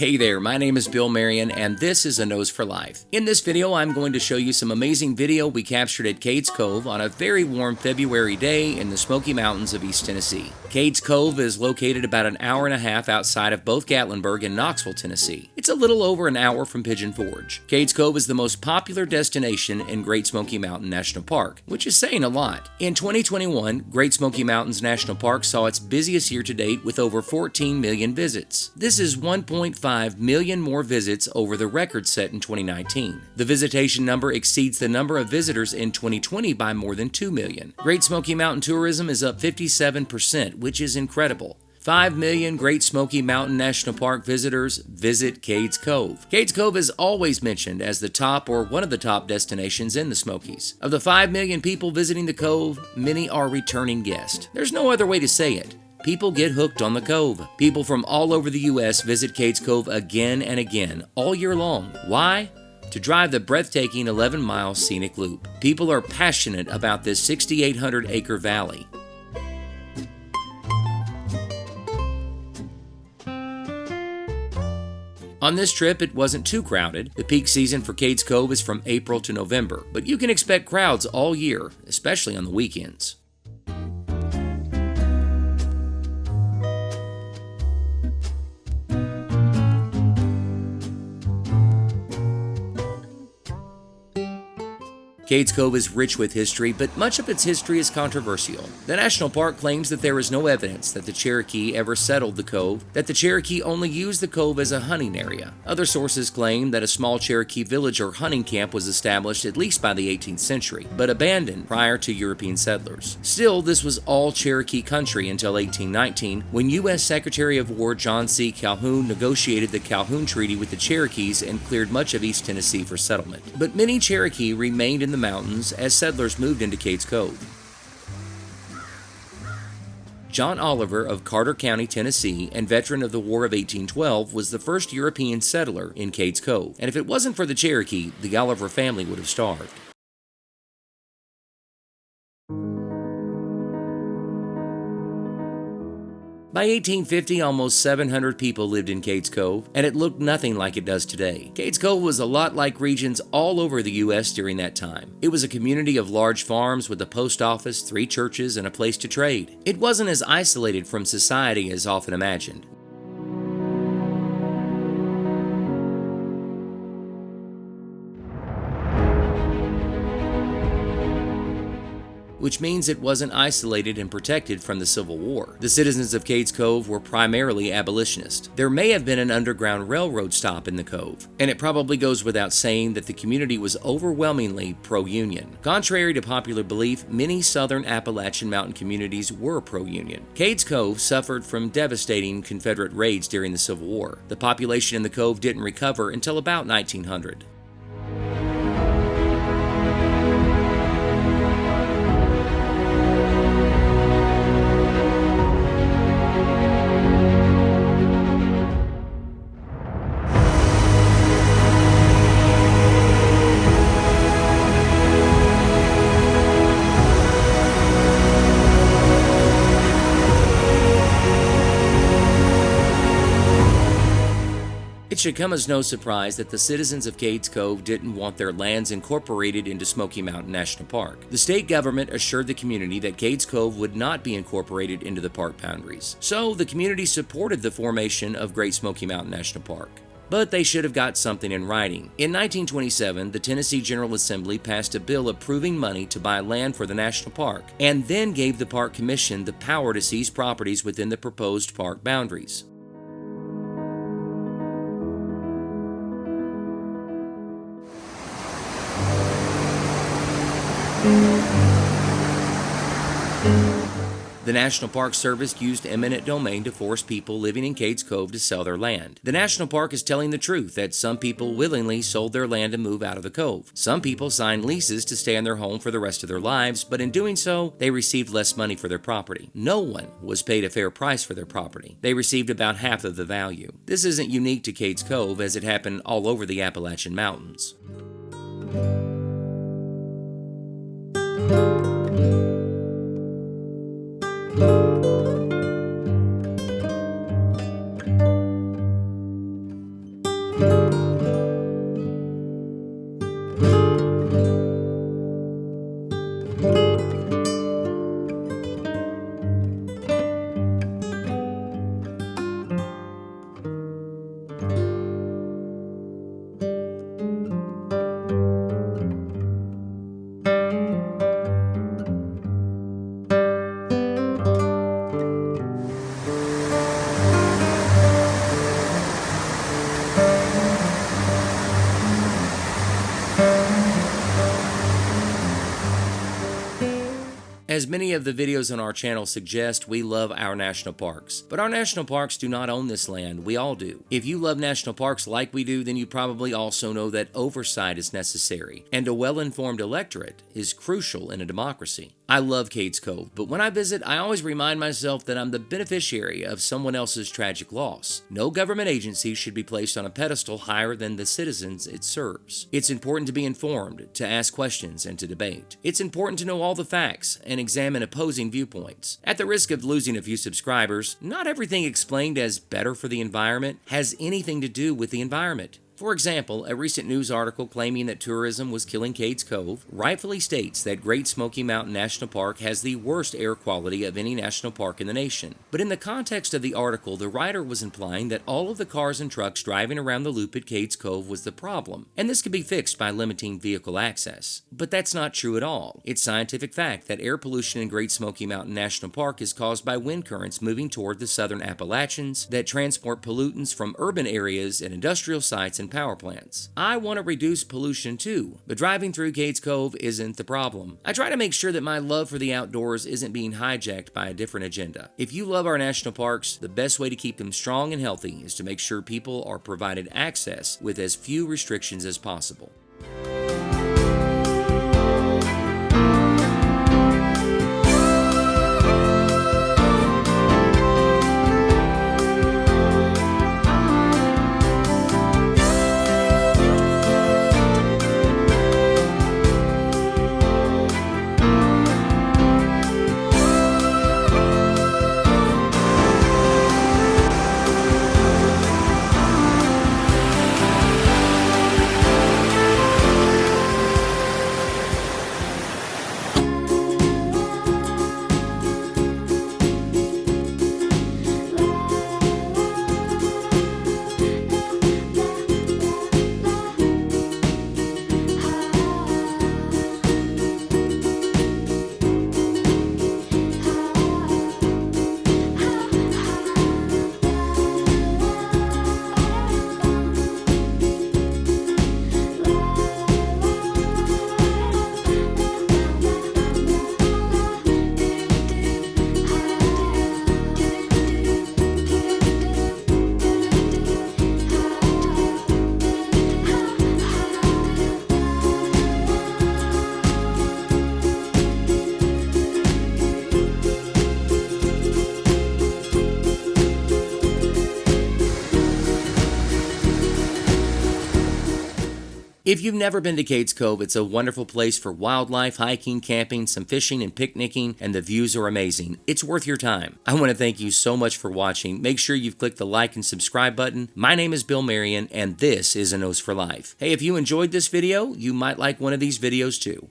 Hey there, my name is Bill Marion and this is A Nose for Life. In this video, I'm going to show you some amazing video we captured at Cades Cove on a very warm February day in the Smoky Mountains of East Tennessee. Cades Cove is located about an hour and a half outside of both Gatlinburg and Knoxville, Tennessee. It's a little over an hour from Pigeon Forge. Cades Cove is the most popular destination in Great Smoky Mountain National Park, which is saying a lot. In 2021, Great Smoky Mountains National Park saw its busiest year to date with over 14 million visits. This is 1.5 million more visits over the record set in 2019. The visitation number exceeds the number of visitors in 2020 by more than 2 million. Great Smoky Mountain tourism is up 57%, which is incredible. 5 million Great Smoky Mountain National Park visitors visit Cades Cove. Cades Cove is always mentioned as the top or one of the top destinations in the Smokies. Of the 5 million people visiting the Cove, many are returning guests. There's no other way to say it. People get hooked on the Cove. People from all over the U.S. visit Cades Cove again and again, all year long. Why? To drive the breathtaking 11-mile Scenic Loop. People are passionate about this 6,800-acre valley. On this trip, it wasn't too crowded. The peak season for Cades Cove is from April to November, but you can expect crowds all year, especially on the weekends. Cades Cove is rich with history, but much of its history is controversial. The National Park claims that there is no evidence that the Cherokee ever settled the Cove, that the Cherokee only used the Cove as a hunting area. Other sources claim that a small Cherokee village or hunting camp was established at least by the 18th century, but abandoned prior to European settlers. Still, this was all Cherokee country until 1819, when U.S. Secretary of War John C. Calhoun negotiated the Calhoun Treaty with the Cherokees and cleared much of East Tennessee for settlement. But many Cherokee remained in the mountains as settlers moved into Cades Cove. John Oliver of Carter County, Tennessee, and veteran of the War of 1812, was the first European settler in Cades Cove, and if it wasn't for the Cherokee, the Oliver family would have starved. By 1850, almost 700 people lived in Cades Cove, and it looked nothing like it does today. Cades Cove was a lot like regions all over the U.S. during that time. It was a community of large farms with a post office, 3 churches, and a place to trade. It wasn't as isolated from society as often imagined. Which means it wasn't isolated and protected from the Civil War. The citizens of Cades Cove were primarily abolitionists. There may have been an underground railroad stop in the Cove, and it probably goes without saying that the community was overwhelmingly pro-Union. Contrary to popular belief, many southern Appalachian mountain communities were pro-Union. Cades Cove suffered from devastating Confederate raids during the Civil War. The population in the Cove didn't recover until about 1900. It should come as no surprise that the citizens of Cades Cove didn't want their lands incorporated into Smoky Mountain National Park. The state government assured the community that Cades Cove would not be incorporated into the park boundaries. So the community supported the formation of Great Smoky Mountain National Park. But they should have got something in writing. In 1927, the Tennessee General Assembly passed a bill approving money to buy land for the national park, and then gave the Park Commission the power to seize properties within the proposed park boundaries. The National Park Service used eminent domain to force people living in Cades Cove to sell their land. The National Park is telling the truth that some people willingly sold their land to move out of the Cove. Some people signed leases to stay in their home for the rest of their lives, but in doing so, they received less money for their property. No one was paid a fair price for their property. They received about half of the value. This isn't unique to Cades Cove, as it happened all over the Appalachian Mountains. As many of the videos on our channel suggest, we love our national parks. But our national parks do not own this land, we all do. If you love national parks like we do, then you probably also know that oversight is necessary, and a well-informed electorate is crucial in a democracy. I love Cades Cove, but when I visit, I always remind myself that I'm the beneficiary of someone else's tragic loss. No government agency should be placed on a pedestal higher than the citizens it serves. It's important to be informed, to ask questions, and to debate. It's important to know all the facts and examine opposing viewpoints. At the risk of losing a few subscribers, not everything explained as better for the environment has anything to do with the environment. For example, a recent news article claiming that tourism was killing Cades Cove rightfully states that Great Smoky Mountain National Park has the worst air quality of any national park in the nation. But in the context of the article, the writer was implying that all of the cars and trucks driving around the loop at Cades Cove was the problem, and this could be fixed by limiting vehicle access. But that's not true at all. It's scientific fact that air pollution in Great Smoky Mountain National Park is caused by wind currents moving toward the southern Appalachians that transport pollutants from urban areas and industrial sites and power plants. I want to reduce pollution too, but driving through Cades Cove isn't the problem. I try to make sure that my love for the outdoors isn't being hijacked by a different agenda. If you love our national parks, the best way to keep them strong and healthy is to make sure people are provided access with as few restrictions as possible. If you've never been to Cades Cove, it's a wonderful place for wildlife, hiking, camping, some fishing, and picnicking, and the views are amazing. It's worth your time. I want to thank you so much for watching. Make sure you've clicked the like and subscribe button. My name is Bill Marion, and this is A Nose for Life. Hey, if you enjoyed this video, you might like one of these videos too.